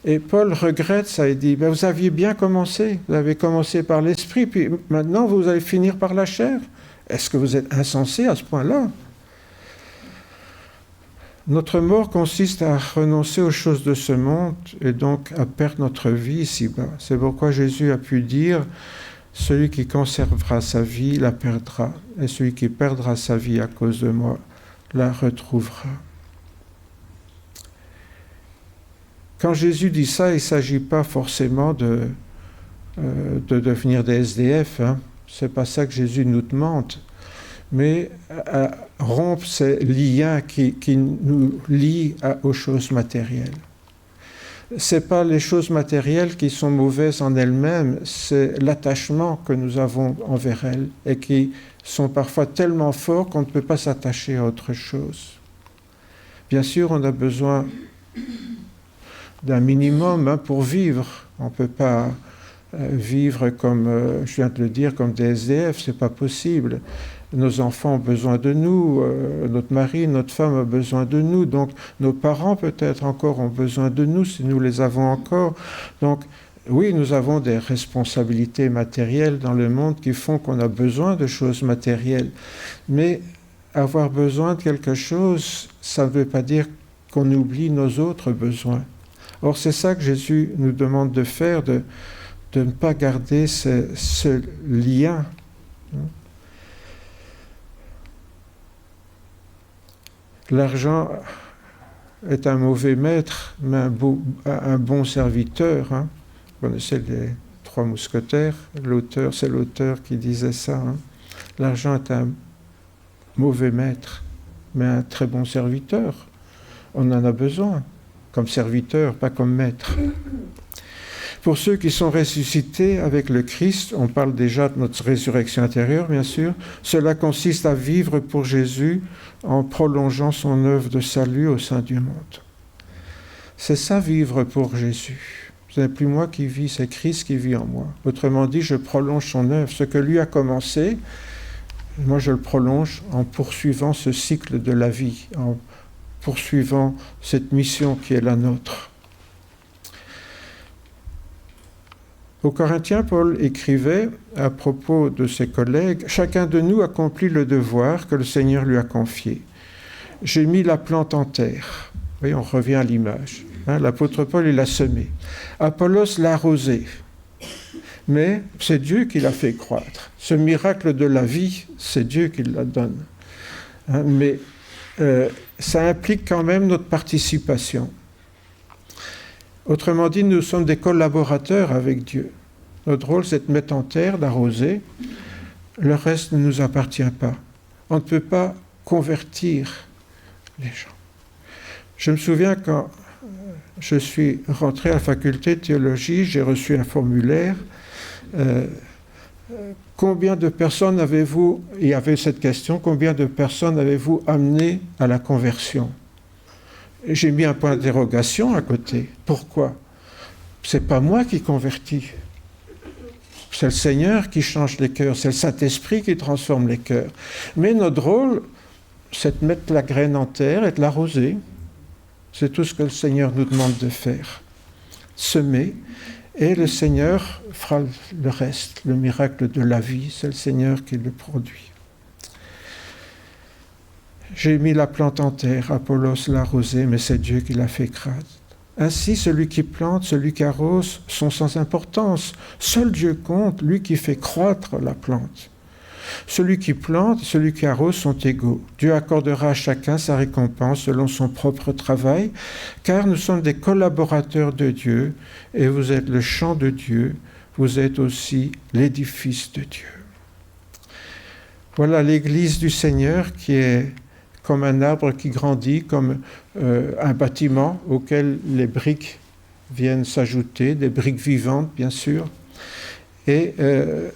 B: Et Paul regrette ça et dit, vous aviez bien commencé, vous avez commencé par l'esprit, puis maintenant vous allez finir par la chair. Est-ce que vous êtes insensé à ce point-là ? Notre mort consiste à renoncer aux choses de ce monde et donc à perdre notre vie ici-bas. C'est pourquoi Jésus a pu dire, celui qui conservera sa vie la perdra, et celui qui perdra sa vie à cause de moi la retrouvera. Quand Jésus dit ça, il ne s'agit pas forcément de devenir des SDF. Ce n'est pas ça que Jésus nous demande. Mais à rompre ces liens qui nous lient aux choses matérielles. Ce n'est pas les choses matérielles qui sont mauvaises en elles-mêmes, c'est l'attachement que nous avons envers elles et qui sont parfois tellement forts qu'on ne peut pas s'attacher à autre chose. Bien sûr, on a besoin d'un minimum pour vivre. On ne peut pas vivre comme, je viens de le dire, comme des SDF, ce n'est pas possible. Nos enfants ont besoin de nous, notre mari, notre femme a besoin de nous, donc nos parents peut-être encore ont besoin de nous si nous les avons encore. Donc oui, nous avons des responsabilités matérielles dans le monde qui font qu'on a besoin de choses matérielles. Mais avoir besoin de quelque chose, ça ne veut pas dire qu'on oublie nos autres besoins. Or, c'est ça que Jésus nous demande de faire, de ne pas garder ce lien. L'argent est un mauvais maître, mais un bon serviteur. Vous connaissez les trois mousquetaires, c'est l'auteur qui disait ça. L'argent est un mauvais maître, mais un très bon serviteur. On en a besoin, comme serviteur, pas comme maître. Pour ceux qui sont ressuscités avec le Christ, on parle déjà de notre résurrection intérieure, bien sûr, cela consiste à vivre pour Jésus en prolongeant son œuvre de salut au sein du monde. C'est ça, vivre pour Jésus. Ce n'est plus moi qui vis, c'est Christ qui vit en moi. Autrement dit, je prolonge son œuvre. Ce que lui a commencé, moi je le prolonge en poursuivant ce cycle de la vie, en poursuivant cette mission qui est la nôtre. Aux Corinthiens, Paul écrivait à propos de ses collègues, « Chacun de nous accomplit le devoir que le Seigneur lui a confié. J'ai mis la plante en terre. » Vous voyez, on revient à l'image. L'apôtre Paul, il l'a semé. Apollos l'a arrosé. Mais c'est Dieu qui l'a fait croître. Ce miracle de la vie, c'est Dieu qui la donne. Mais ça implique quand même notre participation. Autrement dit, nous sommes des collaborateurs avec Dieu. Notre rôle, c'est de mettre en terre, d'arroser. Le reste ne nous appartient pas. On ne peut pas convertir les gens. Je me souviens quand je suis rentré à la faculté de théologie, j'ai reçu un formulaire. Combien de personnes avez-vous, il y avait cette question, combien de personnes avez-vous amené à la conversion ? J'ai mis un point d'interrogation à côté. Pourquoi ? C'est pas moi qui convertis. C'est le Seigneur qui change les cœurs. C'est le Saint-Esprit qui transforme les cœurs. Mais notre rôle, c'est de mettre la graine en terre et de l'arroser. C'est tout ce que le Seigneur nous demande de faire. Semer. Et le Seigneur fera le reste, le miracle de la vie. C'est le Seigneur qui le produit. J'ai mis la plante en terre, Apollos l'a arrosée, mais c'est Dieu qui l'a fait croître. Ainsi, celui qui plante, celui qui arrose sont sans importance. Seul Dieu compte, lui qui fait croître la plante. Celui qui plante et celui qui arrose sont égaux. Dieu accordera à chacun sa récompense selon son propre travail, car nous sommes des collaborateurs de Dieu, et vous êtes le champ de Dieu, vous êtes aussi l'édifice de Dieu. Voilà l'Église du Seigneur qui est comme un arbre qui grandit, comme un bâtiment auquel les briques viennent s'ajouter, des briques vivantes bien sûr. Et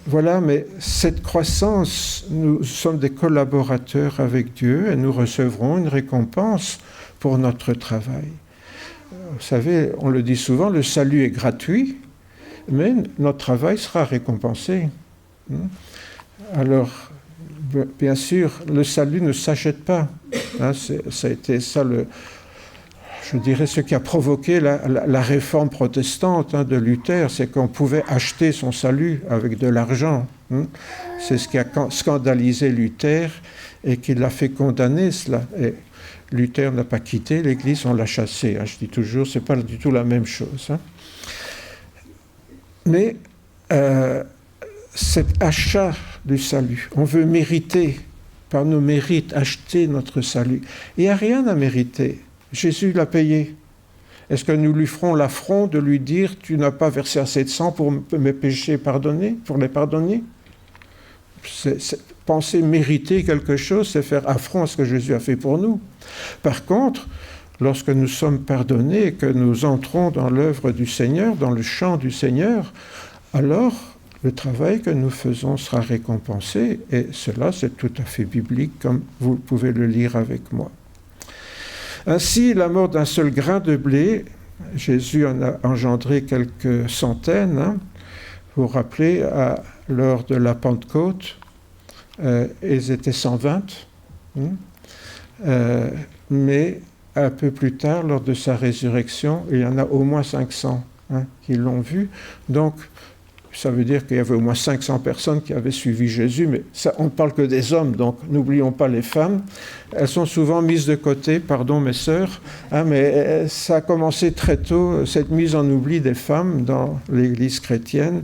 B: voilà, mais cette croissance, nous sommes des collaborateurs avec Dieu et nous recevrons une récompense pour notre travail. Vous savez, on le dit souvent, le salut est gratuit, mais notre travail sera récompensé. Alors, bien sûr, le salut ne s'achète pas. Ça a été ça, je dirais, ce qui a provoqué la réforme protestante de Luther, c'est qu'on pouvait acheter son salut avec de l'argent. C'est ce qui a scandalisé Luther et qui l'a fait condamner cela. Et Luther n'a pas quitté l'Église, on l'a chassé. Je dis toujours, ce n'est pas du tout la même chose. Mais cet achat du salut, on veut mériter, par nos mérites, acheter notre salut. Il n'y a rien à mériter. Jésus l'a payé. Est-ce que nous lui ferons l'affront de lui dire « Tu n'as pas versé assez de sang pour mes péchés pardonnés, pour les pardonner ?» Penser mériter quelque chose, c'est faire affront à ce que Jésus a fait pour nous. Par contre, lorsque nous sommes pardonnés et que nous entrons dans l'œuvre du Seigneur, dans le champ du Seigneur, alors le travail que nous faisons sera récompensé, et cela c'est tout à fait biblique, comme vous pouvez le lire avec moi. Ainsi, la mort d'un seul grain de blé, Jésus en a engendré quelques centaines. Vous vous rappelez, lors de la Pentecôte, ils étaient 120, mais un peu plus tard, lors de sa résurrection, il y en a au moins 500 qui l'ont vu. Donc, ça veut dire qu'il y avait au moins 500 personnes qui avaient suivi Jésus, mais ça, on ne parle que des hommes, donc n'oublions pas les femmes. Elles sont souvent mises de côté, pardon mes sœurs, mais ça a commencé très tôt, cette mise en oubli des femmes dans l'Église chrétienne,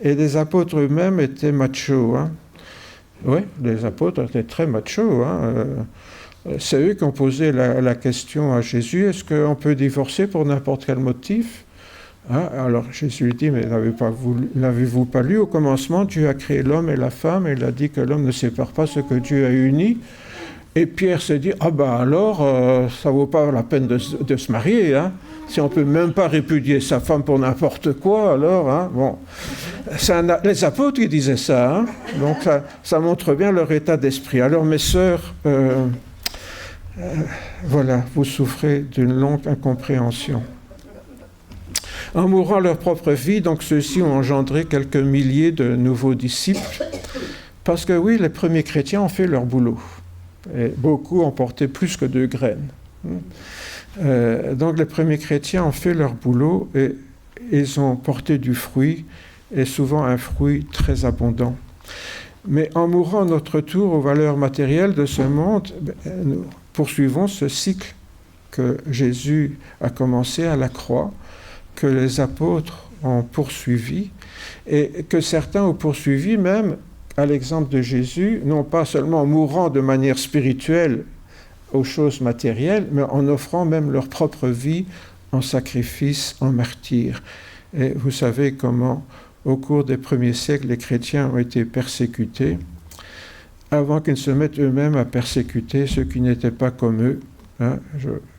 B: et les apôtres eux-mêmes étaient machos. Oui, les apôtres étaient très machos. C'est eux qui ont posé la question à Jésus, est-ce qu'on peut divorcer pour n'importe quel motif ? Alors Jésus lui dit, mais n'avez-vous pas lu au commencement, Dieu a créé l'homme et la femme, et il a dit que l'homme ne sépare pas ce que Dieu a uni. Et Pierre s'est dit, alors, ça ne vaut pas la peine de se marier, si on ne peut même pas répudier sa femme pour n'importe quoi, alors, bon. C'est les apôtres qui disaient ça, donc ça montre bien leur état d'esprit. Alors mes sœurs, voilà, vous souffrez d'une longue incompréhension. En mourant leur propre vie, donc ceux-ci ont engendré quelques milliers de nouveaux disciples, parce que oui, les premiers chrétiens ont fait leur boulot, et beaucoup ont porté plus que 2 graines. Donc les premiers chrétiens ont fait leur boulot, et ils ont porté du fruit, et souvent un fruit très abondant. Mais en mourant à notre tour aux valeurs matérielles de ce monde, nous poursuivons ce cycle que Jésus a commencé à la croix, que les apôtres ont poursuivi et que certains ont poursuivi même, à l'exemple de Jésus, non pas seulement en mourant de manière spirituelle aux choses matérielles, mais en offrant même leur propre vie en sacrifice, en martyr. Et vous savez comment, au cours des premiers siècles, les chrétiens ont été persécutés, avant qu'ils ne se mettent eux-mêmes à persécuter ceux qui n'étaient pas comme eux.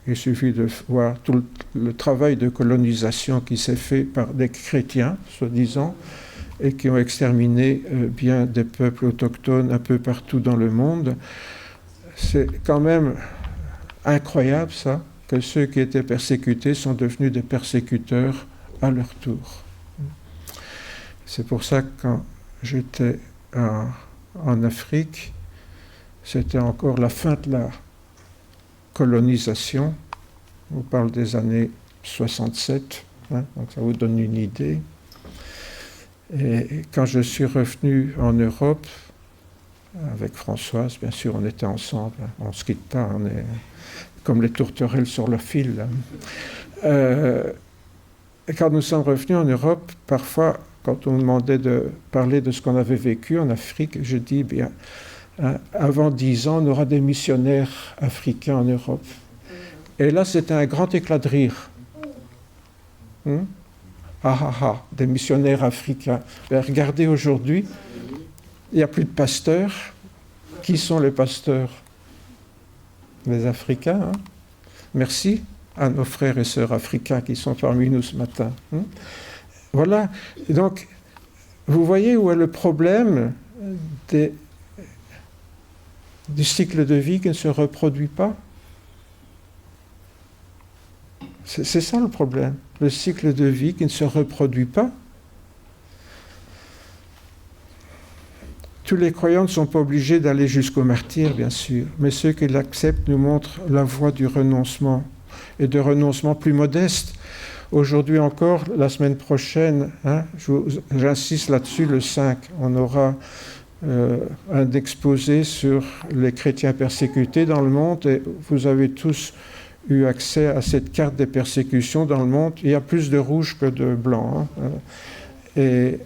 B: Il suffit de voir tout le travail de colonisation qui s'est fait par des chrétiens, soi-disant, et qui ont exterminé bien des peuples autochtones un peu partout dans le monde. C'est quand même incroyable, ça, que ceux qui étaient persécutés sont devenus des persécuteurs à leur tour. C'est pour ça que quand j'étais en Afrique, c'était encore la fin de la colonisation. On parle des années 67, donc ça vous donne une idée. Et quand je suis revenu en Europe, avec Françoise, bien sûr, on était ensemble. On ne se quitte pas, on est comme les tourterelles sur le fil. Et quand nous sommes revenus en Europe, parfois, quand on me demandait de parler de ce qu'on avait vécu en Afrique, je dis, bien, avant 10 ans, on aura des missionnaires africains en Europe. Et là, c'était un grand éclat de rire. Des missionnaires africains. Mais regardez aujourd'hui, il n'y a plus de pasteurs. Qui sont les pasteurs? Les Africains. Hein? Merci à nos frères et sœurs africains qui sont parmi nous ce matin. Voilà. Donc, vous voyez où est le problème du cycle de vie qui ne se reproduit pas? C'est ça le problème. Le cycle de vie qui ne se reproduit pas. Tous les croyants ne sont pas obligés d'aller jusqu'au martyre, bien sûr, mais ceux qui l'acceptent nous montrent la voie du renoncement, et de renoncement plus modeste. Aujourd'hui encore, la semaine prochaine, j'insiste là-dessus, le 5, on aura un exposé sur les chrétiens persécutés dans le monde, et vous avez tous eu accès à cette carte des persécutions dans le monde. Il y a plus de rouge que de blanc. Et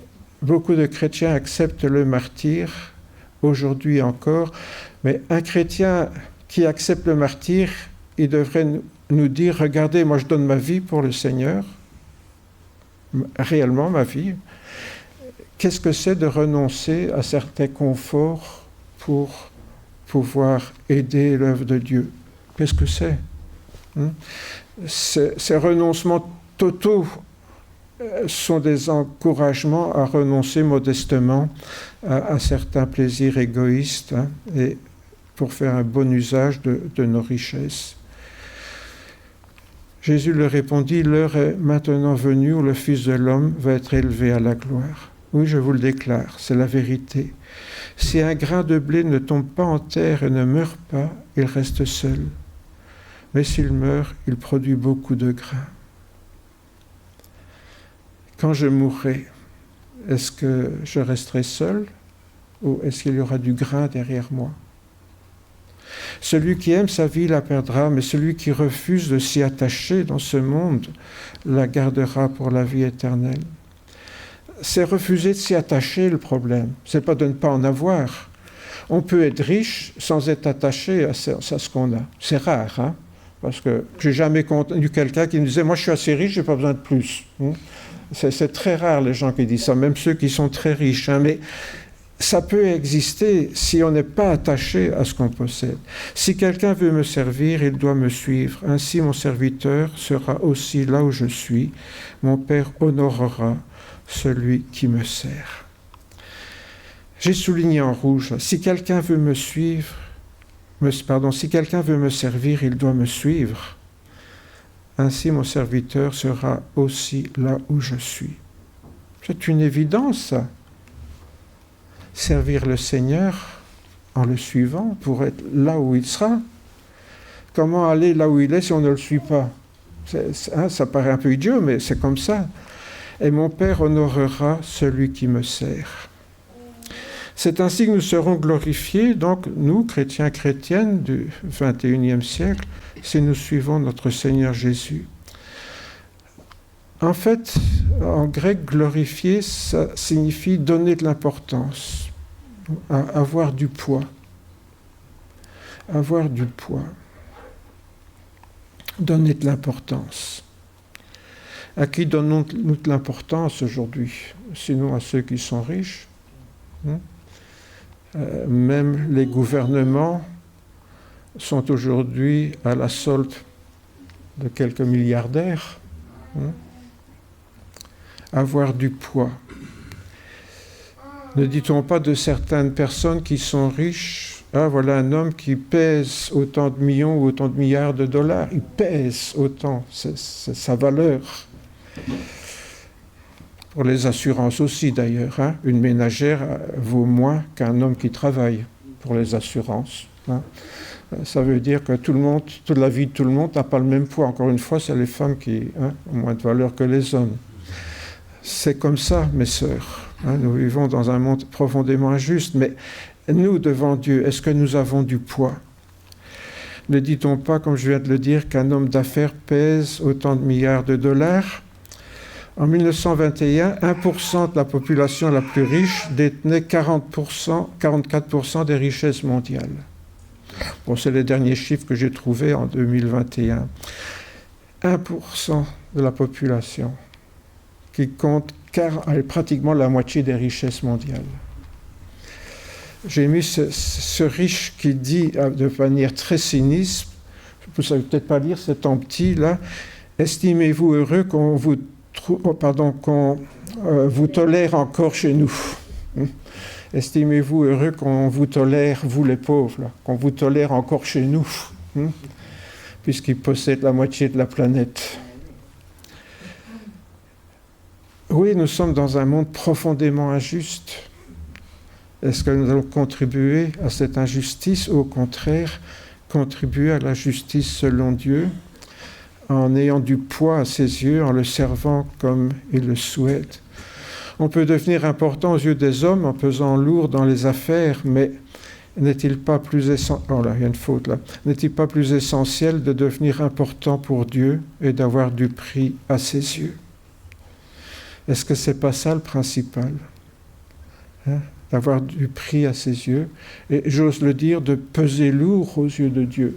B: beaucoup de chrétiens acceptent le martyre, aujourd'hui encore, mais un chrétien qui accepte le martyre, il devrait nous dire, regardez, moi je donne ma vie pour le Seigneur, réellement ma vie. Qu'est-ce que c'est de renoncer à certains conforts pour pouvoir aider l'œuvre de Dieu? Qu'est-ce que c'est? Ces renoncements totaux sont des encouragements à renoncer modestement à certains plaisirs égoïstes et pour faire un bon usage de nos richesses. Jésus leur répondit, l'heure est maintenant venue où le Fils de l'homme va être élevé à la gloire. Oui, je vous le déclare, c'est la vérité. Si un grain de blé ne tombe pas en terre et ne meurt pas, il reste seul. Mais s'il meurt, il produit beaucoup de grains. Quand je mourrai, est-ce que je resterai seul ou est-ce qu'il y aura du grain derrière moi? Celui qui aime sa vie la perdra, mais celui qui refuse de s'y attacher dans ce monde la gardera pour la vie éternelle. C'est refuser de s'y attacher le problème, c'est pas de ne pas en avoir. On peut être riche sans être attaché à ce qu'on a. C'est rare, hein? Parce que j'ai jamais connu quelqu'un qui me disait « Moi, je suis assez riche, j'ai pas besoin de plus. » C'est très rare les gens qui disent ça, même ceux qui sont très riches. Hein, mais ça peut exister si on n'est pas attaché à ce qu'on possède. Si quelqu'un veut me servir, il doit me suivre. Ainsi, mon serviteur sera aussi là où je suis. Mon Père honorera celui qui me sert. J'ai souligné en rouge, si quelqu'un veut me suivre, si quelqu'un veut me servir, il doit me suivre. Ainsi, mon serviteur sera aussi là où je suis. C'est une évidence, ça. Servir le Seigneur en le suivant pour être là où il sera. Comment aller là où il est si on ne le suit pas? Ça paraît un peu idiot, mais c'est comme ça. Et mon Père honorera celui qui me sert. C'est ainsi que nous serons glorifiés, donc nous, chrétiens, chrétiennes du XXIe siècle, si nous suivons notre Seigneur Jésus. En fait, en grec, glorifier, ça signifie donner de l'importance, avoir du poids. Avoir du poids. Donner de l'importance. À qui donnons-nous de l'importance aujourd'hui? Sinon à ceux qui sont riches. Même les gouvernements sont aujourd'hui à la solde de quelques milliardaires. Avoir du poids. Ne dit-on pas de certaines personnes qui sont riches, voilà un homme qui pèse autant de millions ou autant de milliards de dollars, il pèse autant, c'est sa valeur. Pour les assurances aussi d'ailleurs, une ménagère vaut moins qu'un homme qui travaille pour les assurances. Ça veut dire que tout le monde, toute la vie de tout le monde n'a pas le même poids. Encore une fois, c'est les femmes qui ont moins de valeur que les hommes. C'est comme ça, mes sœurs. Nous vivons dans un monde profondément injuste, mais nous, devant Dieu, est-ce que nous avons du poids? Ne dit-on pas, comme je viens de le dire, qu'un homme d'affaires pèse autant de milliards de dollars? En 1921, 1% de la population la plus riche détenait 44% des richesses mondiales. Bon, c'est les derniers chiffres que j'ai trouvés en 2021. 1% de la population qui compte pratiquement la moitié des richesses mondiales. J'ai mis ce riche qui dit de manière très cynique, vous ne savez peut-être pas lire, c'est en petit là, estimez-vous heureux qu'on vous tolère encore chez nous. Estimez-vous heureux qu'on vous tolère, vous les pauvres, là, qu'on vous tolère encore chez nous, puisqu'il possède la moitié de la planète. Oui, nous sommes dans un monde profondément injuste. Est-ce que nous allons contribuer à cette injustice ou au contraire contribuer à la justice selon Dieu en ayant du poids à ses yeux, en le servant comme il le souhaite? On peut devenir important aux yeux des hommes en pesant lourd dans les affaires, mais n'est-il pas plus N'est-il pas plus essentiel de devenir important pour Dieu et d'avoir du prix à ses yeux? Est-ce que c'est pas ça le principal? D'avoir du prix à ses yeux, et j'ose le dire, de peser lourd aux yeux de Dieu.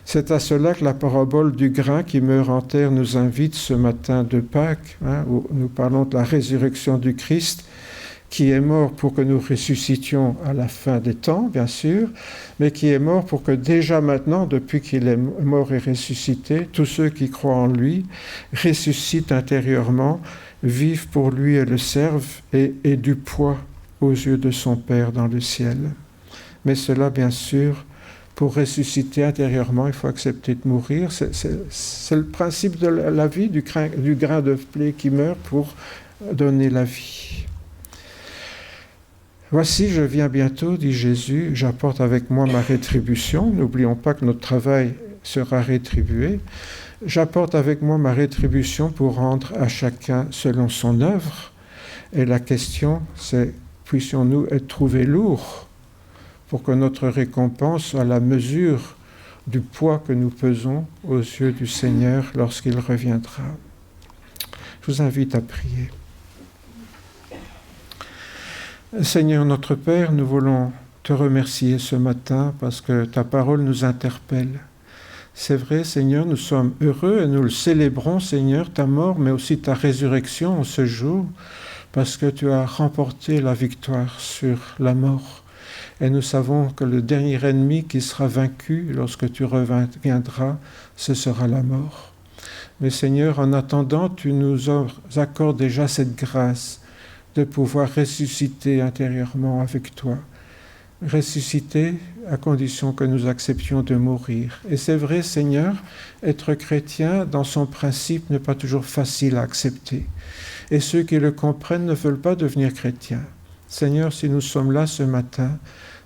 B: C'est à cela que la parabole du grain qui meurt en terre nous invite ce matin de Pâques, où nous parlons de la résurrection du Christ, qui est mort pour que nous ressuscitions à la fin des temps, bien sûr, mais qui est mort pour que déjà maintenant, depuis qu'il est mort et ressuscité, tous ceux qui croient en lui ressuscitent intérieurement, vivent pour lui et le servent, et aient du poids aux yeux de son Père dans le ciel. Mais cela, bien sûr, pour ressusciter intérieurement, il faut accepter de mourir. C'est le principe de la vie, du grain de blé qui meurt pour donner la vie. Voici, je viens bientôt, dit Jésus, j'apporte avec moi ma rétribution. N'oublions pas que notre travail sera rétribué. J'apporte avec moi ma rétribution pour rendre à chacun selon son œuvre. Et la question, c'est, puissions-nous être trouvés lourds pour que notre récompense soit la mesure du poids que nous pesons aux yeux du Seigneur lorsqu'il reviendra. Je vous invite à prier. Seigneur notre Père, nous voulons te remercier ce matin parce que ta parole nous interpelle. C'est vrai, Seigneur, nous sommes heureux et nous le célébrons, Seigneur, ta mort, mais aussi ta résurrection en ce jour, parce que tu as remporté la victoire sur la mort. Et nous savons que le dernier ennemi qui sera vaincu lorsque tu reviendras, ce sera la mort. Mais Seigneur, en attendant, tu nous accordes déjà cette grâce de pouvoir ressusciter intérieurement avec toi. Ressusciter à condition que nous acceptions de mourir. Et c'est vrai, Seigneur, être chrétien, dans son principe, n'est pas toujours facile à accepter. Et ceux qui le comprennent ne veulent pas devenir chrétiens. Seigneur, si nous sommes là ce matin,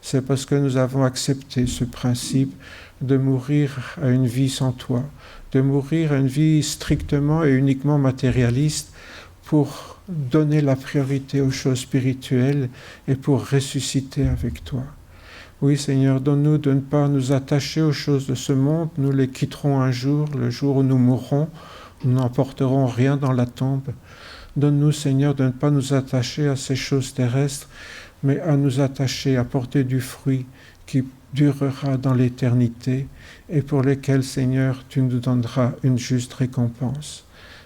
B: c'est parce que nous avons accepté ce principe de mourir à une vie sans toi, de mourir à une vie strictement et uniquement matérialiste pour donner la priorité aux choses spirituelles et pour ressusciter avec toi. Oui, Seigneur, donne-nous de ne pas nous attacher aux choses de ce monde. Nous les quitterons un jour, le jour où nous mourrons. Nous n'emporterons rien dans la tombe. Donne-nous, Seigneur, de ne pas nous attacher à ces choses terrestres, mais à nous attacher à porter du fruit qui durera dans l'éternité et pour lesquels, Seigneur, tu nous donneras une juste récompense.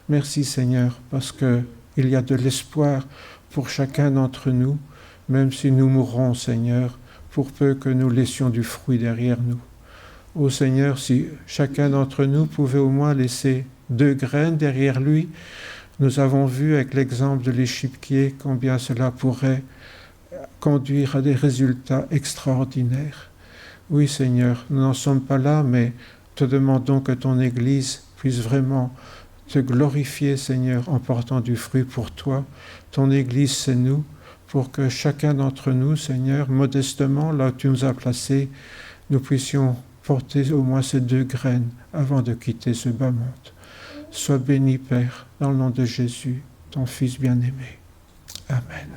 B: Merci, Seigneur, parce qu'il y a de l'espoir pour chacun d'entre nous, même si nous mourrons, Seigneur, pour peu que nous laissions du fruit derrière nous. Ô Seigneur, si chacun d'entre nous pouvait au moins laisser 2 graines derrière lui, nous avons vu avec l'exemple de l'échiquier combien cela pourrait conduire à des résultats extraordinaires. Oui, Seigneur, nous n'en sommes pas là, mais te demandons que ton Église puisse vraiment te glorifier, Seigneur, en portant du fruit pour toi. Ton Église, c'est nous, pour que chacun d'entre nous, Seigneur, modestement, là où tu nous as placés, nous puissions porter au moins ces 2 graines avant de quitter ce bas monde. Sois béni, Père, dans le nom de Jésus, ton Fils bien-aimé. Amen.